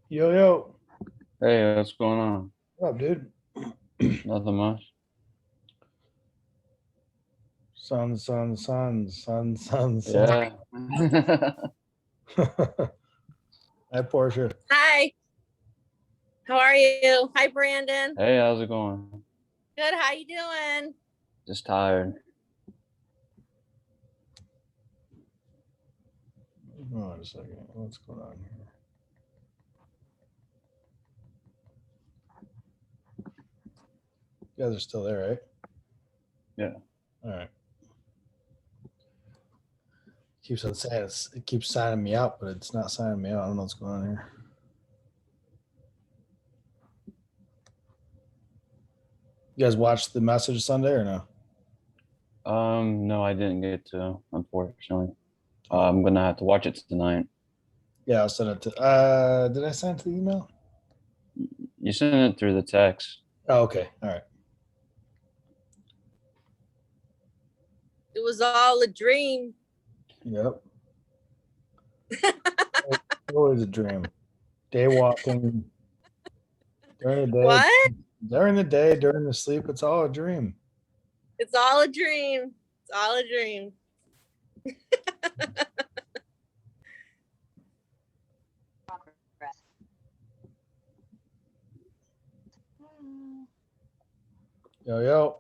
Yo, yo. Hey, what's going on? What up, dude? Nothing much. Sun. Yeah. Hi, Portia. Hi. How are you? Hi, Brandon. Hey, how's it going? Good. How you doing? Just tired. Hold on a second. What's going on here? You guys are still there, right? Yeah. All right. Keeps on saying it keeps signing me out, but it's not signing me out. I don't know what's going on here. You guys watched the message Sunday or no? No, I didn't get to, unfortunately. I'm gonna have to watch it tonight. Yeah, I'll send it to. Did I send it to the email? You sent it through the text. Oh, okay. All right. It was all a dream. Yep. Always a dream. Day walking during the day. What? During the day, during the sleep, it's all a dream. It's all a dream. It's all a dream. Yo, yo.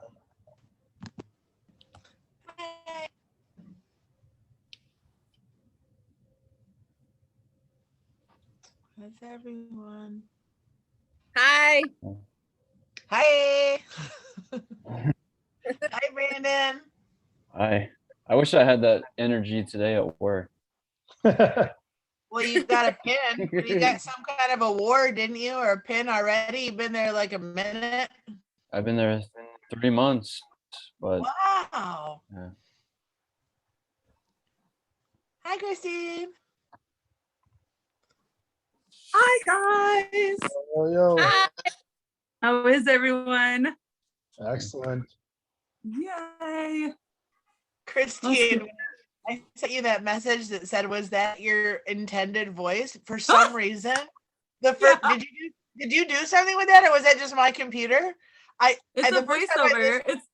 How's everyone? Hi. Hi. Hi, Brandon. I wish I had that energy today at work. Well, you got a pin. You got some kind of award, didn't you? Or a pin already? You've been there like a minute. I've been there 3 months, but Wow. yeah. Hi, Christine. Hi guys. Yo, yo. Hi. How is everyone? Excellent. Yay. Christine, I sent you that message that said, "Was that your intended voice?" For some reason, the first did you do something with that, or was that just my computer? It's the a first time voiceover. It's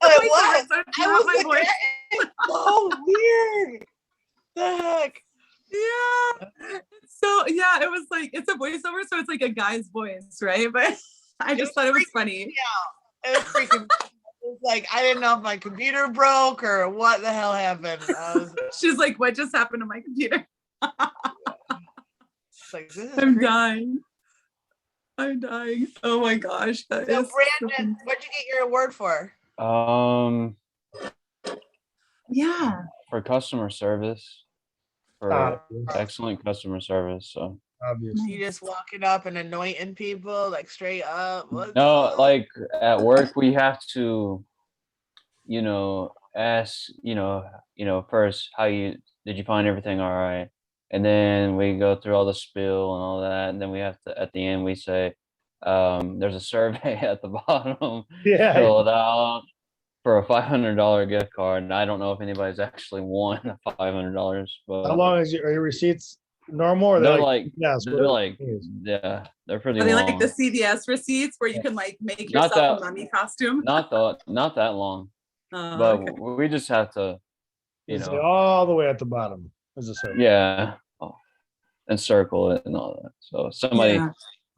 Oh, a it was. voiceover, so it's I not was my like, voice. that is so weird. The heck? Yeah. So yeah, it was like it's a voiceover, so it's like a guy's voice, right? But I just thought it was funny. Yeah, it was freaking. It was like I didn't know if my computer broke or what the hell happened. She's like, "What just happened to my computer?" Like, this is I'm crazy. dying. I'm dying. Oh my gosh. So Brandon, what'd you get your award for? Yeah. For customer service. For excellent customer service. So Obviously. You just walking up and anointing people like straight up. no, like at work we have to, ask, first did you find everything all right? And then we go through all the spill and all that, and then we have to at the end we say, there's a survey at the bottom, Yeah. fill it out for a $500 gift card. And I don't know if anybody's actually won $500, but how long are your receipts normal or they're they're pretty Are they long. like the CVS receipts where you can like make yourself a mummy costume? Not that long. But okay. We just have to, all the way at the bottom is a circle. Yeah, and circle it and all that. So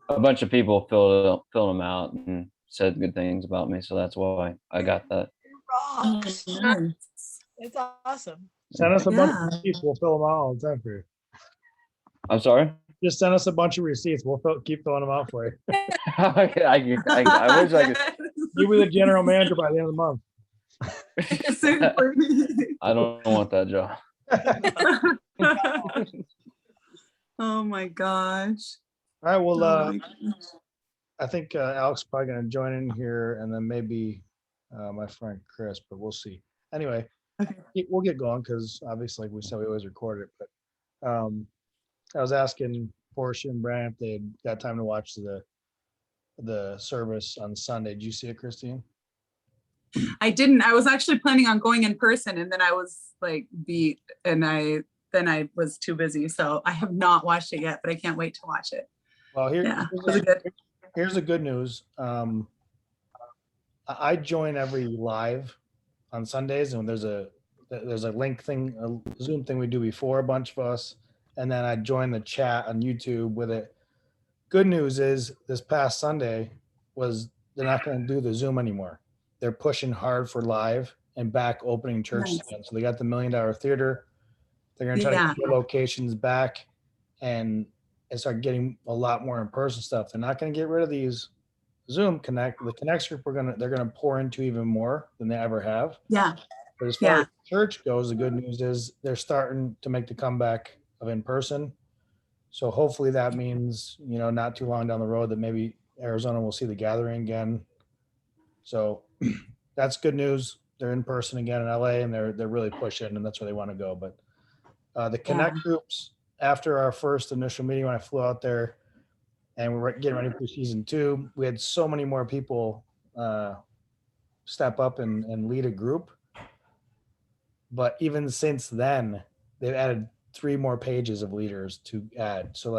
a bunch of people filled them out and said good things about me, so that's why I got that. It's awesome. Send us a bunch of receipts. We'll fill them out all the time for you. I'm sorry? Just send us a bunch of receipts. We'll keep filling them out for you. I wish I could. You'll be the general manager by the end of the month. I don't want that job. Oh my gosh. All right, well, I think Alex is probably going to join in here, and then maybe my friend Chris, but we'll see. Anyway, we'll get going because obviously, like we said, we always record it. But I was asking Portia and Brian if they got time to watch the service on Sunday. Did you see it, Christine? I didn't. I was actually planning on going in person, and then I was like beat, and I then I was too busy. So I have not watched it yet, but I can't wait to watch it. Well, Yeah. Was it good? here's the good news. I join every live on Sundays, and there's a link thing, a Zoom thing we do before, a bunch of us, and then I join the chat on YouTube with it. Good news is this past Sunday was they're not going to do the Zoom anymore. They're pushing hard for live and back opening churches Nice. again. So they got the $1 Million Theater. They're going to try to get locations back and start getting a lot more in-person stuff. They're not going to get rid of these Zoom Connect. The Connect group they're going to pour into even more than they ever have. Yeah. But as far as church goes, the good news is they're starting to make the comeback of in-person. So hopefully that means, not too long down the road that maybe Arizona will see the gathering again. So that's good news. They're in person again in LA, and they're really pushing, and that's where they want to go. But the Connect groups, after our first initial meeting when I flew out there and we're getting ready for season 2, we had so many more people step up and lead a group. But even since then, they've added 3 more pages of leaders to add. So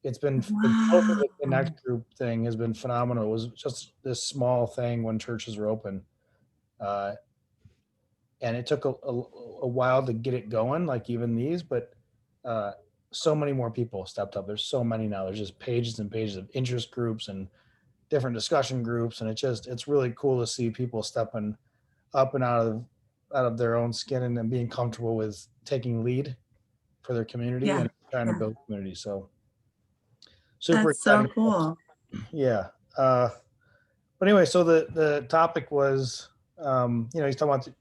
it's been the Connect group thing has been phenomenal. It was just this small thing when churches were open. And it took a while to get it going, like even these, but so many more people stepped up. There's so many now. There's just pages and pages of interest groups and different discussion groups. And it's really cool to see people stepping up and out of their own skin and being comfortable with taking lead for their community and trying to build community. So super That's so excited. cool. Yeah. But anyway, so the topic was, he's talking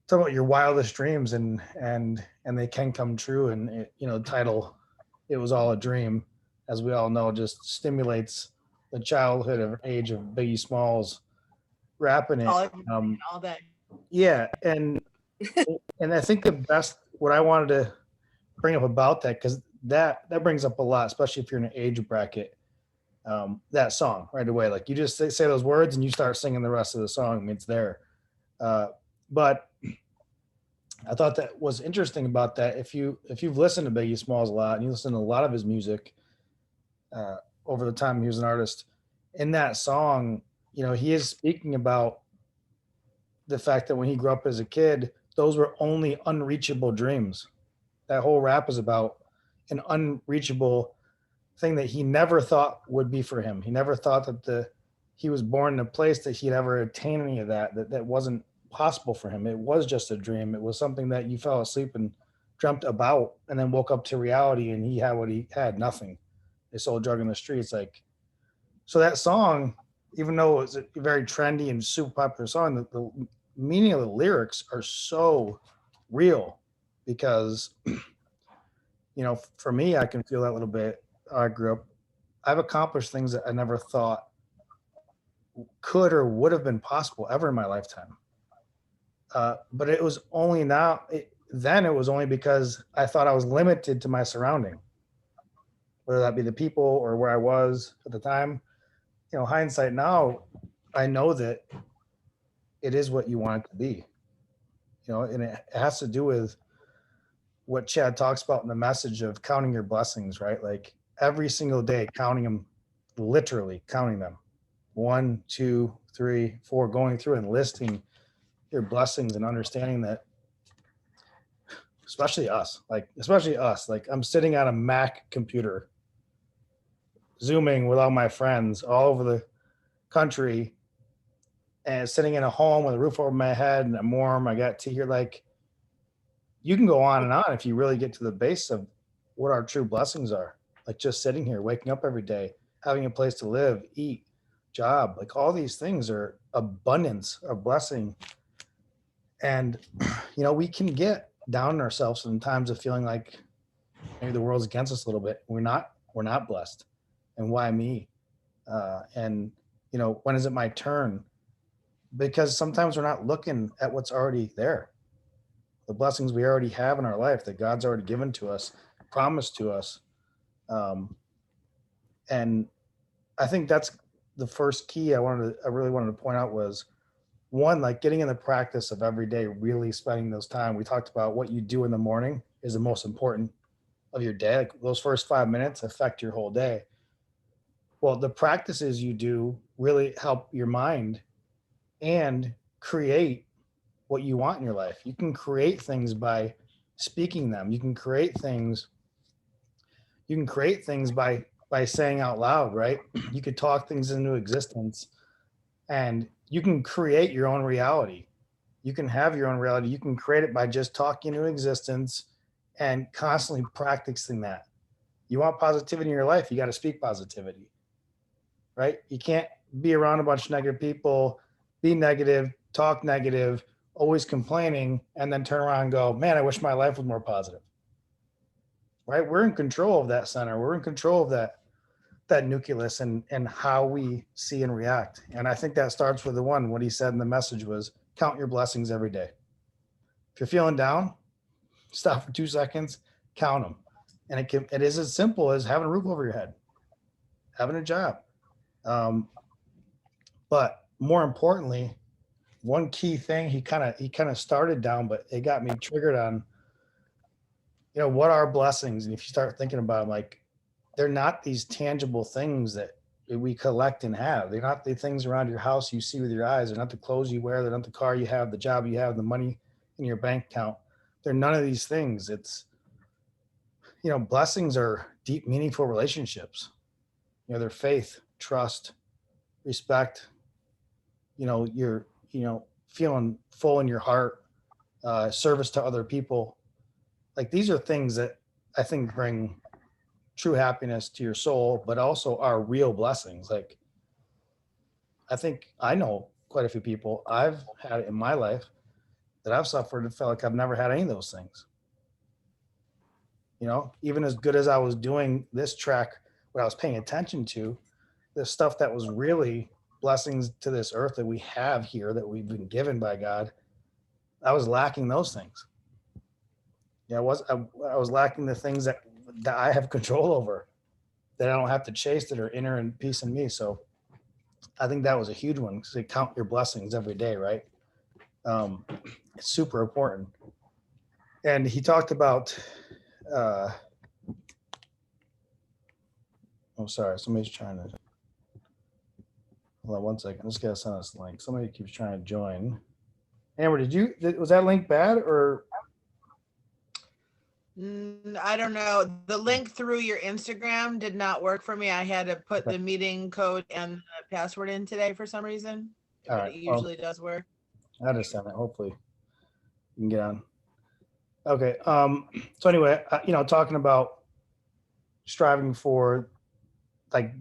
about your wildest dreams and they can come true. And the title, "It Was All a Dream," as we all know, just stimulates the childhood of age of Biggie Smalls rapping it. All that. Yeah. And I think what I wanted to bring up about that, because that brings up a lot, especially if you're in an age bracket, that song right away. Like you just say those words and you start singing the rest of the song. I mean, it's there. But I thought that was interesting about that. If you've listened to Biggie Smalls a lot and you listen to a lot of his music over the time he was an artist, in that song, he is speaking about the fact that when he grew up as a kid, those were only unreachable dreams. That whole rap is about an unreachable thing that he never thought would be for him. He never thought that he was born in a place that he'd ever attain any of that wasn't possible for him. It was just a dream. It was something that you fell asleep and dreamt about and then woke up to reality, and he had what he had, nothing. They sold drug in the streets. So that song, even though it's a very trendy and super popular song, the meaning of the lyrics are so real because, for me, I can feel that a little bit. I grew up, I've accomplished things that I never thought could or would have been possible ever in my lifetime. But it was only then it was only because I thought I was limited to my surrounding, whether that be the people or where I was at the time. Hindsight now, I know that it is what you want it to be, and it has to do with what Chad talks about in the message of counting your blessings, right? Like every single day, counting them, literally counting them. 1, 2, 3, 4, going through and listing your blessings and understanding that, especially us, like I'm sitting at a Mac computer, Zooming with all my friends all over the country and sitting in a home with a roof over my head and I'm warm. I got tea here. Like you can go on and on if you really get to the base of what our true blessings are. Like just sitting here, waking up every day, having a place to live, eat, job, like all these things are abundance of blessing. And, we can get down on ourselves in times of feeling like maybe the world's against us a little bit. We're not blessed. And why me? And, when is it my turn? Because sometimes we're not looking at what's already there. The blessings we already have in our life that God's already given to us, promised to us. And I think that's the first key I really wanted to point out was one, like getting in the practice of every day, really spending those time. We talked about what you do in the morning is the most important of your day. Like those first 5 minutes affect your whole day. Well, the practices you do really help your mind and create what you want in your life. You can create things by speaking them. You can create things. You can create things by saying out loud, right? You could talk things into existence, and you can create your own reality. You can have your own reality. You can create it by just talking into existence and constantly practicing that. You want positivity in your life, you got to speak positivity, right? You can't be around a bunch of negative people, be negative, talk negative, always complaining, and then turn around and go, man, I wish my life was more positive. Right? We're in control of that center. We're in control of that nucleus and how we see and react. And I think that starts with the one, what he said in the message was count your blessings every day. If you're feeling down, stop for 2 seconds, count them. And it is as simple as having a roof over your head, having a job. But more importantly, one key thing he kind of started down, but it got me triggered on, what are blessings? And if you start thinking about them, like they're not these tangible things that we collect and have. They're not the things around your house you see with your eyes. They're not the clothes you wear. They're not the car you have, the job you have, the money in your bank account. They're none of these things. It's, blessings are deep, meaningful relationships. They're faith, trust, respect. You're, feeling full in your heart, service to other people. Like these are things that I think bring true happiness to your soul, but also are real blessings. Like I think I know quite a few people I've had in my life that I've suffered and felt like I've never had any of those things. Even as good as I was doing this track, what I was paying attention to, the stuff that was really blessings to this earth that we have here, that we've been given by God, I was lacking those things. I was lacking the things that I have control over, that I don't have to chase, that are inner and peace in me. So I think that was a huge one. So count your blessings every day, right? It's super important. And he talked about, sorry, somebody's trying to, hold on one second. I'm just gonna send us a link. Somebody keeps trying to join. Amber, was that link bad or? I don't know. The link through your Instagram did not work for me. I had to put the meeting code and the password in today for some reason. All But right, it usually does work. I understand that. Hopefully you can get on. Okay. So anyway, talking about striving for like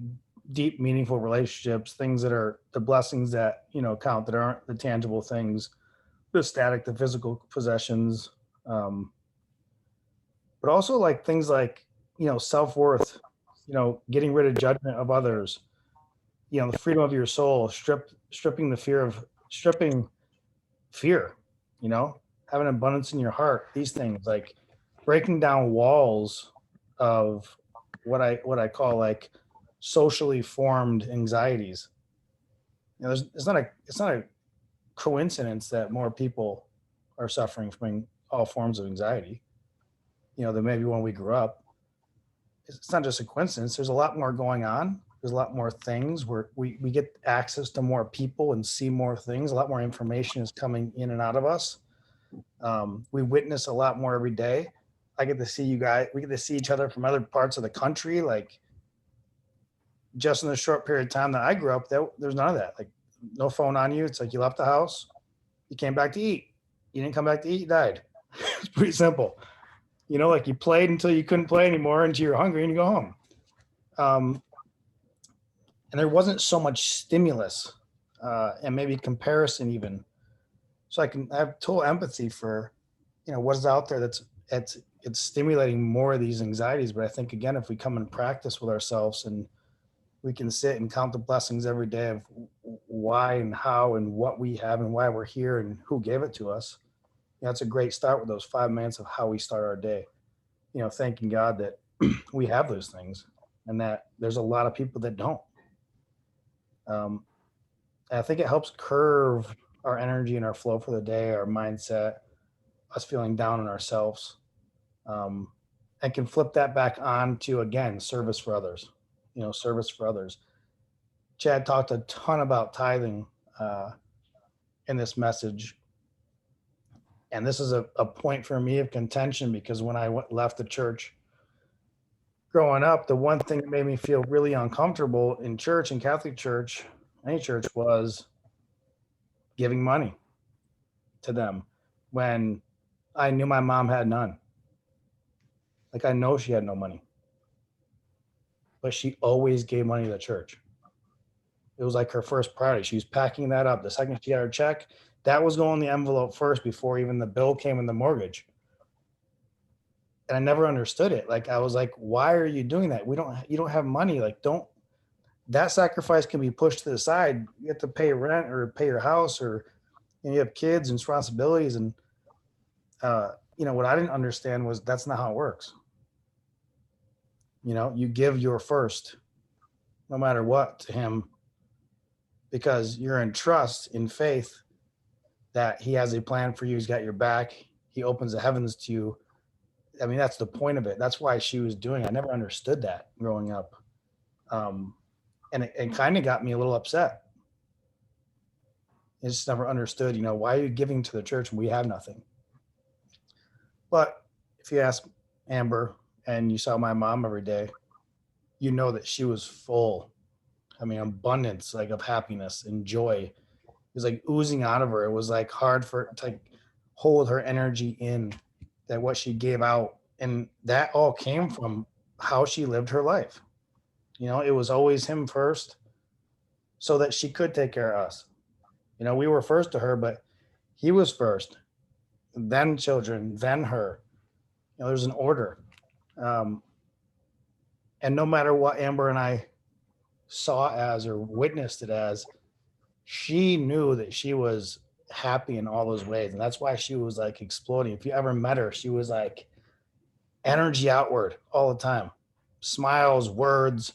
deep, meaningful relationships, things that are the blessings that, count, that aren't the tangible things, the static, the physical possessions. But also like things like, self-worth, getting rid of judgment of others, the freedom of your soul, stripping fear, having abundance in your heart, these things, like breaking down walls of what I call like socially formed anxieties. It's not a coincidence that more people are suffering from all forms of anxiety, than maybe when we grew up. It's not just a coincidence. There's a lot more going on. There's a lot more things where we get access to more people and see more things. A lot more information is coming in and out of us. We witness a lot more every day. I get to see you guys. We get to see each other from other parts of the country. Like just in the short period of time that I grew up, there's none of that. Like no phone on you. It's like you left the house, you came back to eat. You didn't come back to eat, you died. It's pretty simple. Like you played until you couldn't play anymore, until you're hungry and you go home. And there wasn't so much stimulus and maybe comparison even. So I have total empathy for, what is out there it's stimulating more of these anxieties. But I think, again, if we come and practice with ourselves and we can sit and count the blessings every day of why and how and what we have and why we're here and who gave it to us, that's a great start with those 5 minutes of how we start our day. Thanking God that we have those things and that there's a lot of people that don't. I think it helps curve our energy and our flow for the day, our mindset, us feeling down on ourselves, and can flip that back on to, again, service for others, service for others. Chad talked a ton about tithing in this message. And this is a point for me of contention, because when I left the church growing up, the one thing that made me feel really uncomfortable in church, in Catholic church, any church, was giving money to them when I knew my mom had none. Like, I know she had no money, but she always gave money to the church. It was like her first priority. She was packing that up. The second she got her check, that was going in the envelope first before even the bill came in the mortgage. And I never understood it. Like, I was like, why are you doing that? You don't have money. Like, that sacrifice can be pushed to the side. You have to pay rent or pay your house, or you have kids and responsibilities. And, what I didn't understand was that's not how it works. You give your first, no matter what, to him, because you're in trust, in faith that he has a plan for you. He's got your back. He opens the heavens to you. I mean, that's the point of it. That's why she was doing it. I never understood that growing up. And it kind of got me a little upset. I just never understood, why are you giving to the church when we have nothing? But if you ask Amber and you saw my mom every day, you know that she was full. I mean, abundance, like, of happiness and joy. It was like oozing out of her. It was like hard for it to, like, hold her energy in, that what she gave out. And that all came from how she lived her life. It was always him first, so that she could take care of us. We were first to her, but he was first, then children, then her. There's an order. And no matter what Amber and I saw as or witnessed it as, she knew that she was happy in all those ways. And that's why she was like exploding. If you ever met her, she was like energy outward all the time, smiles, words.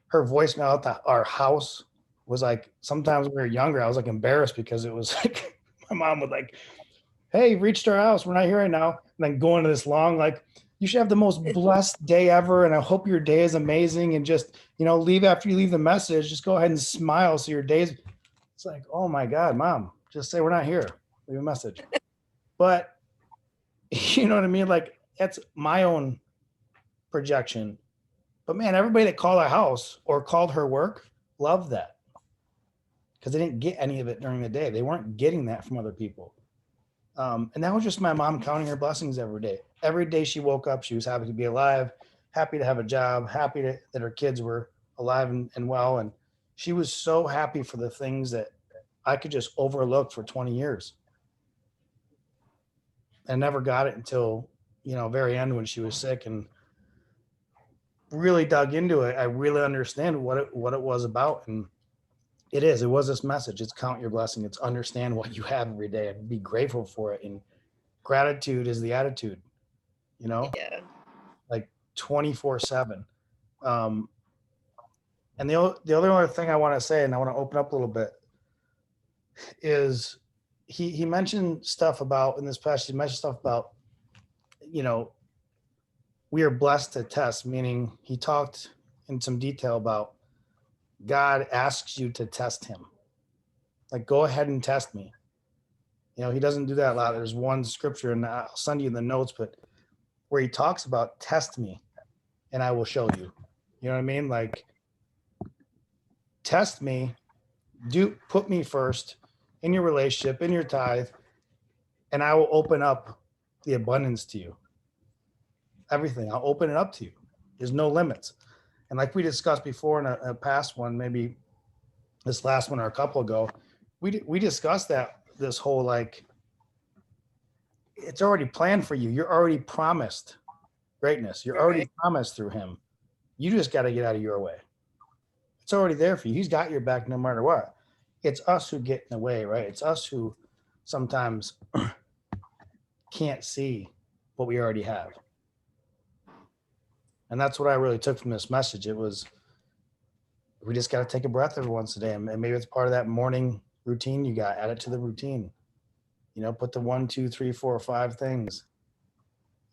Her voicemail at our house was like, sometimes when we were younger, I was like embarrassed, because it was like, my mom would like, hey, you've reached our house, we're not here right now. And then go into this long, like, you should have the most blessed day ever, and I hope your day is amazing, and just, leave after you leave the message, just go ahead and smile so your day's. It's like, oh my God, Mom, just say we're not here, leave a message. But you know what I mean? Like, that's my own projection. But man, everybody that called our house or called her work loved that, because they didn't get any of it during the day. They weren't getting that from other people. And that was just my mom counting her blessings every day. Every day she woke up, she was happy to be alive, happy to have a job, happy that her kids were alive and well. And she was so happy for the things that I could just overlook for 20 years. I never got it until, very end, when she was sick, and really dug into it. I really understand what it was about. And it was this message. It's count your blessing. It's understand what you have every day and be grateful for it. And gratitude is the attitude, Yeah. like 24/7. And the other thing I want to say, and I want to open up a little bit, is he mentioned stuff about, in this passage, he mentioned stuff about, we are blessed to test, meaning he talked in some detail about God asks you to test him. Like, go ahead and test me. He doesn't do that a lot. There's one scripture, and I'll send you the notes, but where he talks about test me and I will show you. You know what I mean? Like, test me, put me first in your relationship, in your tithe, and I will open up the abundance to you. Everything, I'll open it up to you. There's no limits. And like we discussed before in a past one, maybe this last one or a couple ago, we discussed that this whole, like, it's already planned for you. You're already promised greatness. You're already promised through him. You just got to get out of your way. It's already there for you. He's got your back no matter what. It's us who get in the way, right? It's us who sometimes can't see what we already have. And that's what I really took from this message. It was, we just got to take a breath every once a day. And maybe it's part of that morning routine you got, add it to the routine. You know, put the 1, 2, 3, 4, 5 things.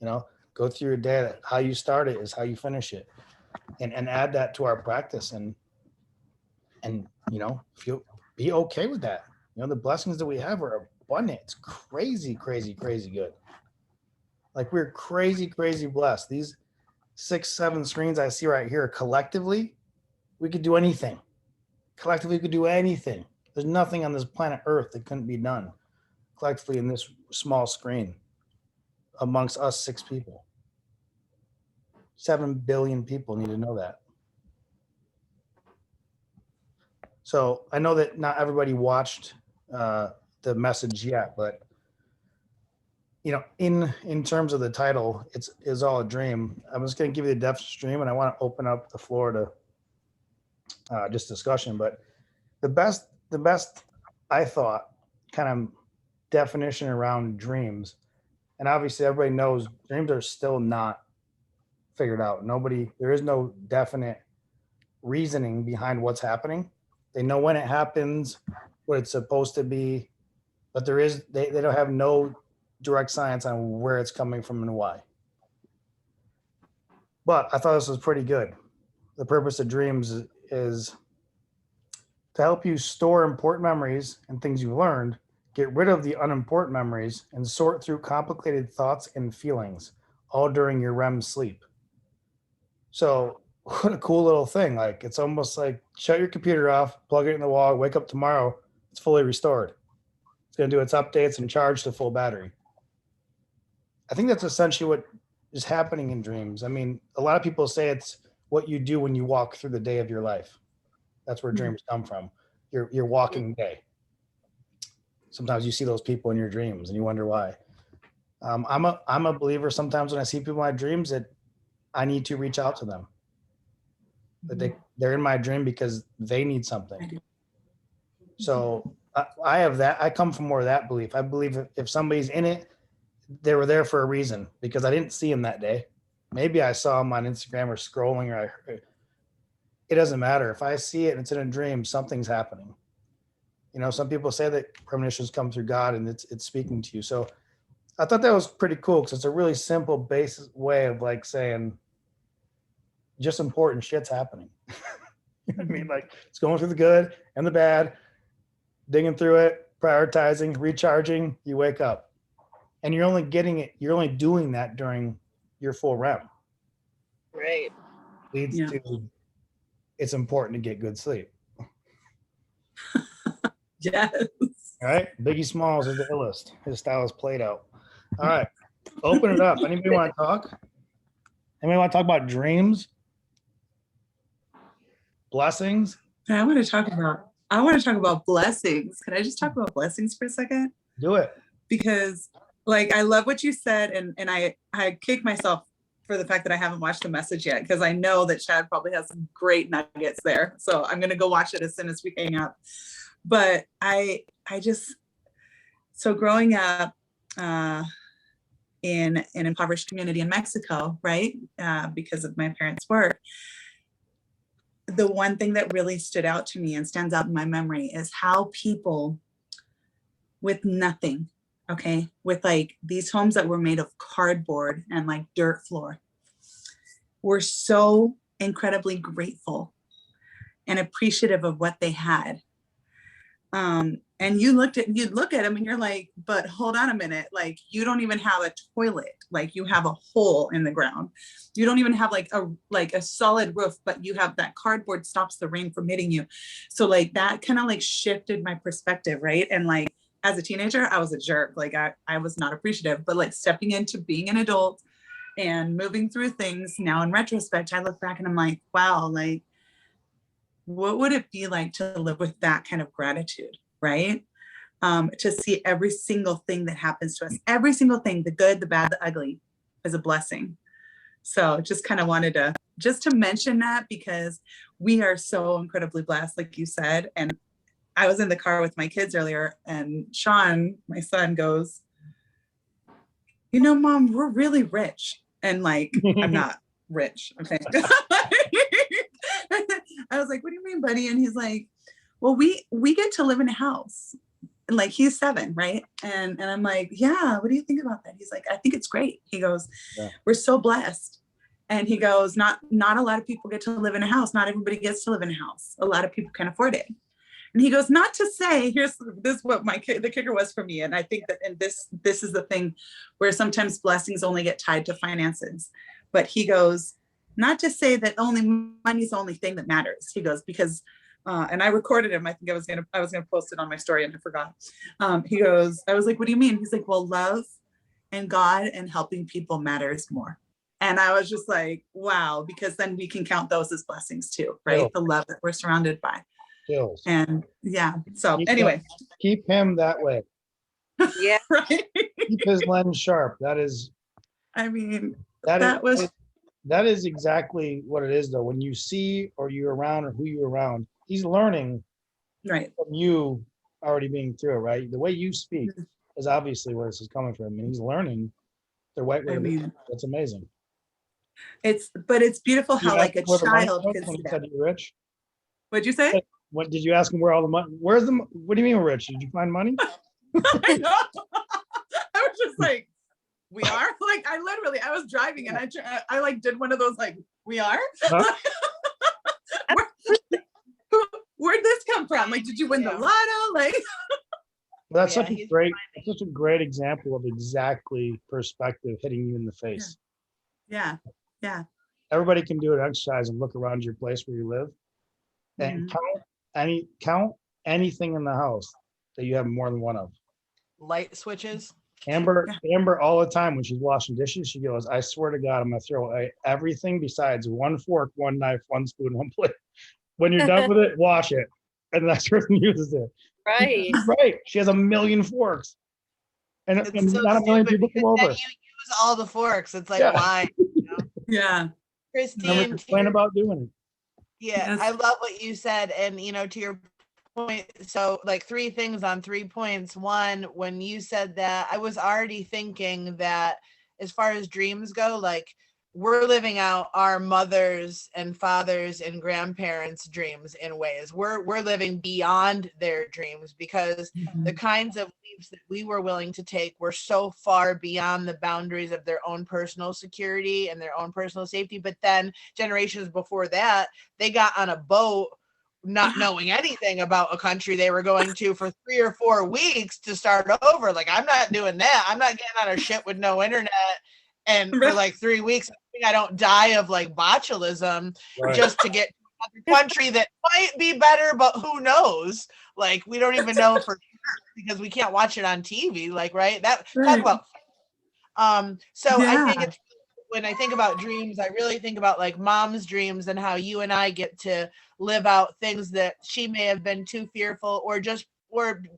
You know, go through your day. How you start it is how you finish it, and add that to our practice, and you know, be okay with that. You know, the blessings that we have are abundant. It's crazy, crazy, crazy good. Like we're crazy, crazy blessed. These 6, 7 screens I see right here, collectively, we could do anything. Collectively, we could do anything. There's nothing on this planet Earth that couldn't be done collectively in this small screen amongst us 6 people. 7 billion people need to know that. So I know that not everybody watched the message yet, but you know, in terms of the title, it's is all a dream. I'm just going to give you the depth stream, and I want to open up the floor to just discussion. But the best I thought kind of definition around dreams, and obviously everybody knows dreams are still not figured out. There is no definite reasoning behind what's happening. They know when it happens, what it's supposed to be, but they don't have no direct science on where it's coming from and why. But I thought this was pretty good. The purpose of dreams is to help you store important memories and things you learned, get rid of the unimportant memories, and sort through complicated thoughts and feelings, all during your REM sleep. So what a cool little thing. Like, it's almost like shut your computer off, plug it in the wall, wake up tomorrow, it's fully restored. It's going to do its updates and charge to full battery. I think that's essentially what is happening in dreams. I mean, a lot of people say it's what you do when you walk through the day of your life. That's where dreams come from. Your walking day. Sometimes you see those people in your dreams and you wonder why. I'm a believer sometimes when I see people in my dreams that I need to reach out to them. That they're in my dream because they need something. So I have that. I come from more of that belief. I believe if somebody's in it, they were there for a reason, because I didn't see him that day. Maybe I saw him on Instagram or scrolling, or it doesn't matter. If I see it and it's in a dream, something's happening. You know, some people say that premonitions come through God and it's speaking to you. So I thought that was pretty cool, because it's a really simple, basic way of like saying just important shit's happening. You know what I mean? Like, it's going through the good and the bad, digging through it, prioritizing, recharging, you wake up. And you're only doing that during your full REM. Right. Leads to it's important to get good sleep. Yes. All right. Biggie Smalls is the illest. His style is played out. All right. Open it up. Anybody want to talk? Anybody want to talk about dreams? Blessings? I want to talk about blessings. Can I just talk about blessings for a second? Do it. Because like, I love what you said. And I kick myself for the fact that I haven't watched the message yet, because I know that Chad probably has some great nuggets there. So I'm going to go watch it as soon as we hang up. But so growing up in an impoverished community in Mexico, right? Because of my parents' work, the one thing that really stood out to me and stands out in my memory is how people with nothing, okay, with like these homes that were made of cardboard and like dirt floor, were so incredibly grateful and appreciative of what they had. And you'd look at them and you're like, but hold on a minute, like, you don't even have a toilet, like you have a hole in the ground. You don't even have like a solid roof, but you have that cardboard stops the rain from hitting you. So like that kind of like shifted my perspective, right? And like, as a teenager, I was a jerk. Like I was not appreciative, but like stepping into being an adult and moving through things now in retrospect, I look back and I'm like, wow, like, what would it be like to live with that kind of gratitude, right? To see every single thing that happens to us, every single thing, the good, the bad, the ugly, is a blessing. So just kind of wanted to mention that, because we are so incredibly blessed, like you said. And I was in the car with my kids earlier, and Sean, my son, goes, you know, Mom, we're really rich. And like, I'm not rich. Okay. I was like, what do you mean, buddy? And he's like, well, we get to live in a house. And like, he's 7, right? And I'm like, yeah, what do you think about that? He's like, I think it's great. He goes, Yeah. we're so blessed. And he goes, not a lot of people get to live in a house. Not everybody gets to live in a house. A lot of people can afford it. And he goes, not to say, this is what the kicker was for me. And I think that, and this is the thing where sometimes blessings only get tied to finances. But he goes, not to say that only money is the only thing that matters. He goes, because, and I recorded him. I think I was gonna post it on my story and I forgot. He goes, I was like, what do you mean? He's like, well, love and God and helping people matters more. And I was just like, wow, because then we can count those as blessings too, right? Cool. The love that we're surrounded by. Skills. And yeah, so Keep anyway. Keep him that way. Yeah. Right. Keep his lens sharp. That is exactly what it is though. When you see or you're around or who you're around, he's learning Right. from you already being through it, right? The way you speak is obviously where this is coming from, and he's learning the right way. That's amazing. But it's beautiful how like a child can can see see that. that. You're rich. What'd you say? What did you ask him? Where all the money? What do you mean we're rich? Did you find money? I know. I was just like, we are? Like, I was driving and I like did one of those, like, we are? Huh? Where'd this come from? Like, did you win the lotto? Like, Well, that's such a great example of exactly perspective hitting you in the face. yeah. Everybody can do an exercise and look around your place where you live and count anything in the house that you have more than one of. Light switches. Amber all the time when she's washing dishes, she goes, I swear to God, I'm gonna throw away everything besides one fork, one knife, one spoon, one plate. When you're done with it, wash it. And that's her uses it. Right. Right. She has a million forks. And So not a million stupid, people come because then over. you use all the forks. It's like, Yeah. why? You know? Yeah. Never Christine, complain about doing it. yeah, Yes. I love what you said. And, to your point, so like 3 things on 3 points. One, when you said that, I was already thinking that as far as dreams go, like we're living out our mothers and fathers and grandparents' dreams in ways. We're living beyond their dreams because the kinds of leaps that we were willing to take were so far beyond the boundaries of their own personal security and their own personal safety. But then generations before that, they got on a boat not knowing anything about a country they were going to for 3 or 4 weeks to start over. Like, I'm not doing that. I'm not getting on a ship with no internet and for like 3 weeks I don't die of like botulism just to get to another country that might be better, but who knows? Like, we don't even know for sure because we can't watch it on TV. Like, right? Talk about. So I think it's, when I think about dreams, I really think about like mom's dreams and how you and I get to live out things that she may have been too fearful or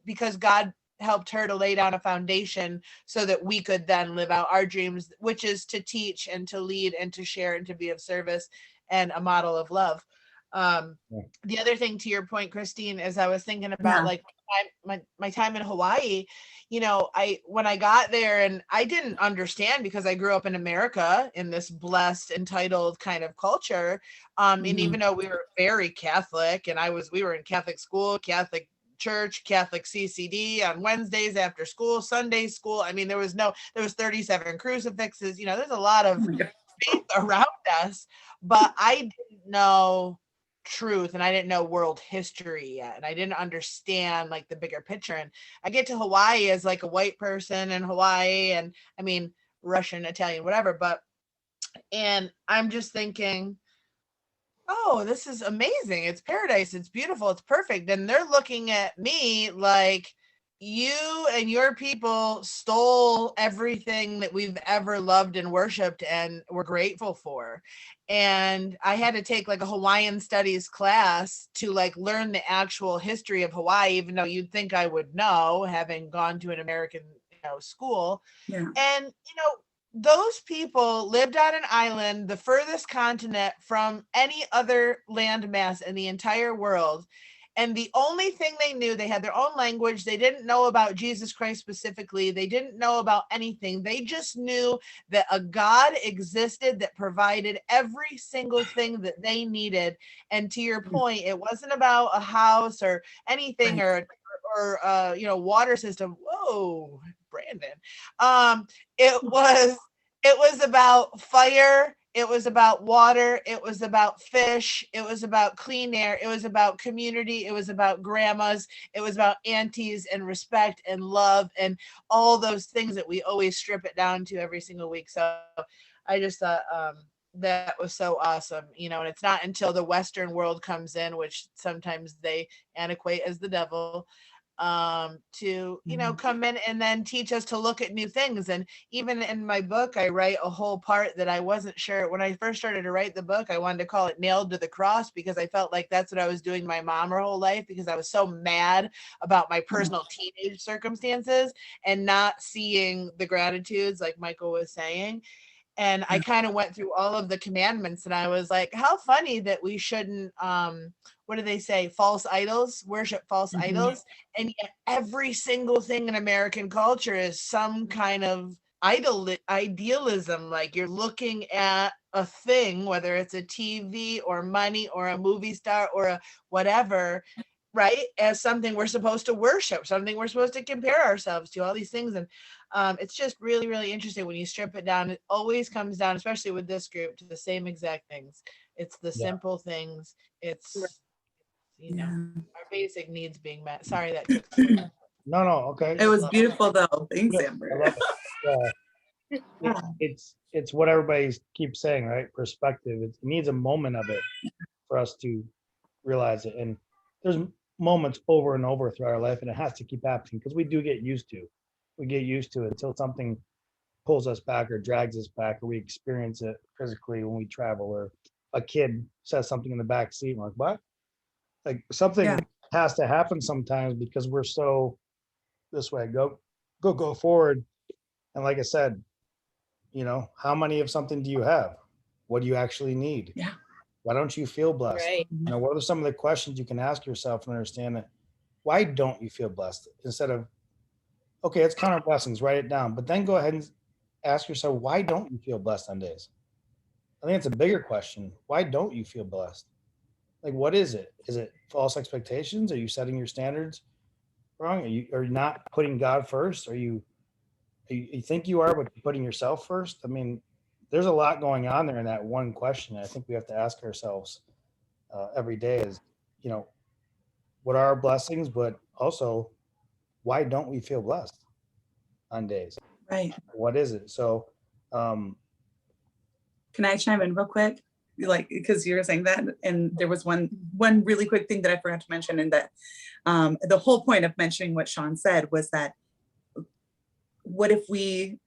because God helped her to lay down a foundation so that we could then live out our dreams, which is to teach and to lead and to share and to be of service and a model of love. The other thing to your point, Christine, is I was thinking about like my time in Hawaii. When I got there, and I didn't understand because I grew up in America in this blessed, entitled kind of culture. And even though we were very Catholic, and we were in Catholic school, Catholic church, Catholic CCD on Wednesdays after school, Sunday school. I mean, there was 37 crucifixes. There's a lot of faith around us, but I didn't know truth and I didn't know world history yet, and I didn't understand like the bigger picture. And I get to Hawaii as like a white person in Hawaii, and I mean Russian, Italian, whatever, and I'm just thinking, oh, this is amazing. It's paradise. It's beautiful. It's perfect. And they're looking at me like, you and your people stole everything that we've ever loved and worshiped and we're grateful for. And I had to take like a Hawaiian studies class to like learn the actual history of Hawaii, even though you'd think I would know, having gone to an American school. And those people lived on an island, the furthest continent from any other landmass in the entire world. And the only thing they knew, they had their own language. They didn't know about Jesus Christ specifically. They didn't know about anything. They just knew that a God existed that provided every single thing that they needed. And to your point, it wasn't about a house or anything or water system. Whoa, Brandon. It was about fire. It was about water. It was about fish. It was about clean air. It was about community. It was about grandmas. It was about aunties and respect and love and all those things that we always strip it down to every single week. So I just thought that was so awesome, and it's not until the Western world comes in, which sometimes they antiquate as the devil, to come in and then teach us to look at new things. And even in my book, I write a whole part that I wasn't sure when I first started to write the book. I wanted to call it Nailed to the Cross, because I felt like that's what I was doing my mom her whole life, because I was so mad about my personal teenage circumstances and not seeing the gratitudes like Michael was saying. And I kind of went through all of the commandments, and I was like, how funny that we shouldn't, what do they say? False idols, worship false idols. And yet every single thing in American culture is some kind of idealism. Like you're looking at a thing, whether it's a TV or money or a movie star or a whatever, right, as something we're supposed to worship, something we're supposed to compare ourselves to, all these things. And it's just really, really interesting when you strip it down. It always comes down, especially with this group, to the same exact things. It's the simple things. It's, our basic needs being met. Sorry that took so long. No, okay. It was beautiful though. Thanks, Yeah, Amber. I love it. It's what everybody keeps saying, right? Perspective. It needs a moment of it for us to realize it. And there's moments over and over throughout our life, and it has to keep happening because we do get used to. We get used to it until something pulls us back or drags us back, or we experience it physically when we travel, or a kid says something in the back seat. And we're like, what? Like something has to happen sometimes because we're so this way. Go forward. And like I said, how many of something do you have? What do you actually need? Yeah. Why don't you feel blessed? Right. What are some of the questions you can ask yourself and understand that? Why don't you feel blessed? Instead of, okay, it's count our blessings, write it down, but then go ahead and ask yourself, why don't you feel blessed on days? I think it's a bigger question. Why don't you feel blessed? Like, what is it? Is it false expectations? Are you setting your standards wrong? Are you not putting God first? You think you are, but you're putting yourself first? I mean, there's a lot going on there in that one question. I think we have to ask ourselves every day is, what are our blessings? But also, why don't we feel blessed on days? Right. What is it? So, can I chime in real quick? Like, because you're saying that, and there was one really quick thing that I forgot to mention, and that the whole point of mentioning what Sean said was that what if we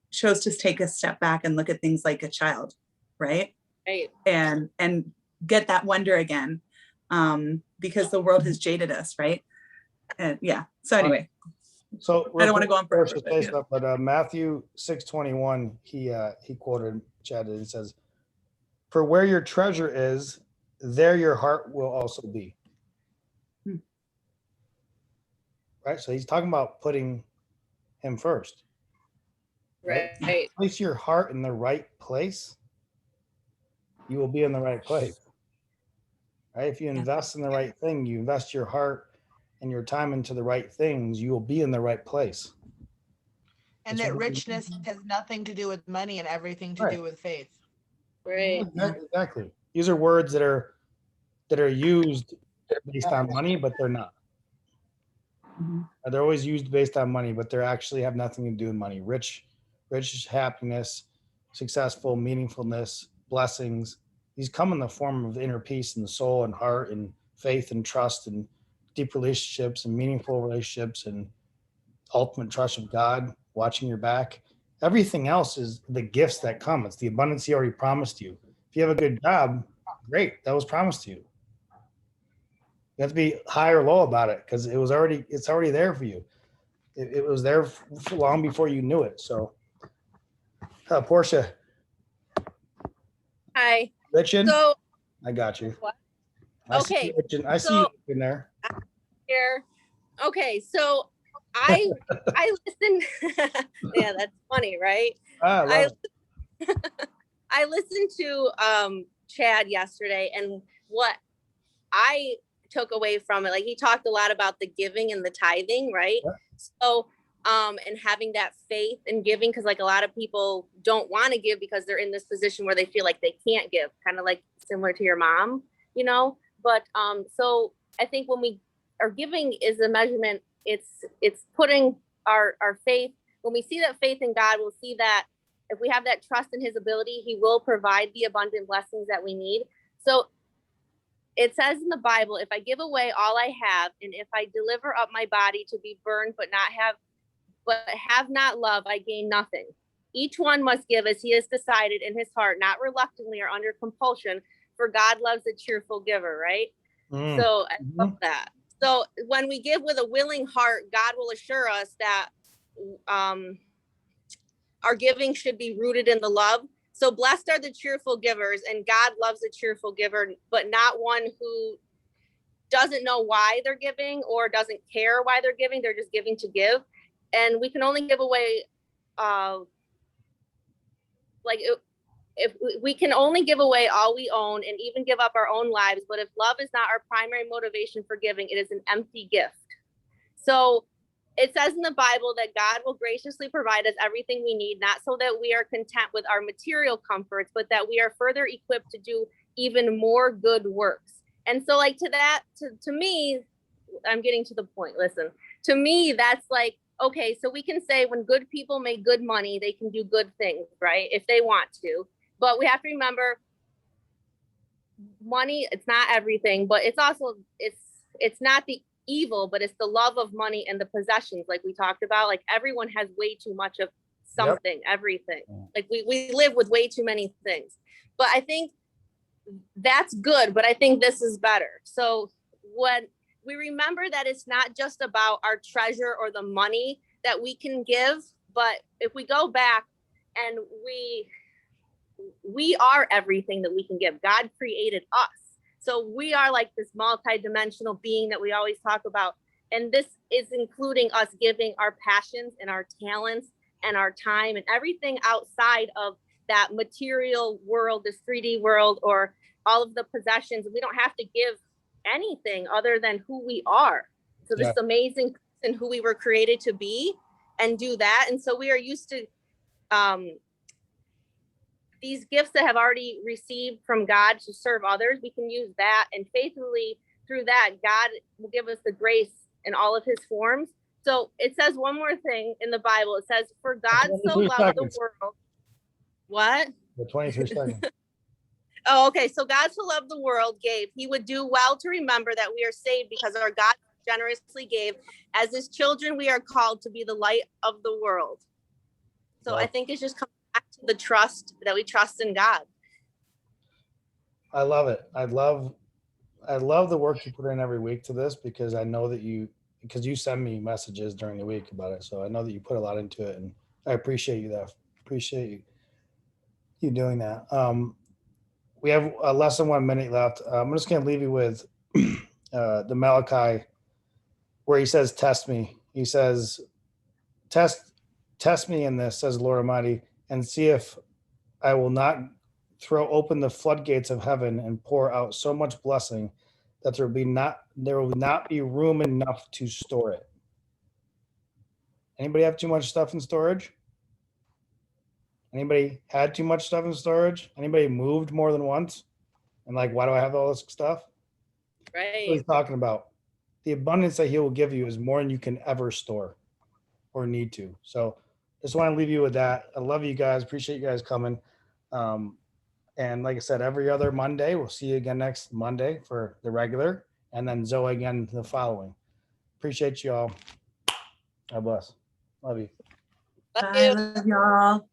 chose to take a step back and look at things like a child, right? Right. And get that wonder again, because the world has jaded us, right? And so anyway, so I don't want to go on forever. But Matthew 6:21, he quoted, chatted, and says, "For where your treasure is, there your heart will also be." Right. So he's talking about putting him first. Right. Place your heart in the right place, you will be in the right place. Right? If you invest in the right thing, you invest your heart and your time into the right things, you will be in the right place. And that richness has nothing to do with money and everything to do with faith. Right. Exactly. These are words that are used based on money, but they're not. They're always used based on money, but they actually have nothing to do with money. Rich happiness, successful, meaningfulness, blessings. These come in the form of inner peace in the soul and heart and faith and trust and deep relationships and meaningful relationships and ultimate trust of God, watching your back. Everything else is the gifts that come. It's the abundance he already promised you. If you have a good job, great. That was promised to you. You have to be high or low about it because it's already there for you. It was there for long before you knew it. So, Portia. Hi. Richard, So I got you. What? Okay, I see you in there. here. Okay, so I listened. Yeah, that's funny, right? I love I listened to Chad yesterday, and what I took away from it, like he talked a lot about the giving and the tithing, right? Yeah. So and having that faith in giving, because like a lot of people don't want to give because they're in this position where they feel like they can't give, kind of like similar to your mom, you know. But so I think when we are giving is a measurement, it's putting our faith, when we see that faith in God, we'll see that if we have that trust in his ability, he will provide the abundant blessings that we need. So it says in the Bible, if I give away all I have, and if I deliver up my body to be burned, but have not love, I gain nothing. Each one must give as he has decided in his heart, not reluctantly or under compulsion, for God loves a cheerful giver, right? So I love that. So when we give with a willing heart, God will assure us that our giving should be rooted in the love. So blessed are the cheerful givers, and God loves a cheerful giver, but not one who doesn't know why they're giving or doesn't care why they're giving. They're just giving to give. And we can only give away, if we can only give away all we own and even give up our own lives. But if love is not our primary motivation for giving, it is an empty gift. So it says in the Bible that God will graciously provide us everything we need, not so that we are content with our material comforts, but that we are further equipped to do even more good works. And so like to me, I'm getting to the point. Listen, to me, that's like, okay, so we can say when good people make good money, they can do good things, right? If they want to. But we have to remember money, it's not everything, but it's also, it's not the evil, but it's the love of money and the possessions, like we talked about. Like everyone has way too much of something, everything. Like we live with way too many things. But I think that's good, but I think this is better. So when we remember that it's not just about our treasure or the money that we can give, but if we go back and we are everything that we can give. God created us. So we are like this multi-dimensional being that we always talk about. And this is including us giving our passions and our talents and our time and everything outside of that material world, this 3D world, or all of the possessions. We don't have to give anything other than who we are. So this amazing person who we were created to be, and do that. And so we are used to these gifts that have already received from God to serve others. We can use that, and faithfully through that, God will give us the grace in all of his forms. So it says one more thing in the Bible. It says, for God so loved the world. What? The 23 seconds. Oh, okay. So God so loved the world gave. He would do well to remember that we are saved because our God generously gave. As his children, we are called to be the light of the world. So I think it's just coming back to the trust that we trust in God. I love it. I love the work you put in every week to this, because I know that because you send me messages during the week about it. So I know that you put a lot into it, and I appreciate you that. Appreciate you doing that. We have less than 1 minute left. I'm just going to leave you with the Malachi, where he says, test me. He says, test me in this, says the Lord Almighty, and see if I will not throw open the floodgates of heaven and pour out so much blessing that there will not be room enough to store it. Anybody have too much stuff in storage? Anybody had too much stuff in storage? Anybody moved more than once? And like, why do I have all this stuff? Right. That's what he's talking about. The abundance that he will give you is more than you can ever store or need to. So just want to leave you with that. I love you guys. Appreciate you guys coming. And like I said, every other Monday, we'll see you again next Monday for the regular, and then ZOE again the following. Appreciate you all. God bless. Love you. Love I you. love y'all.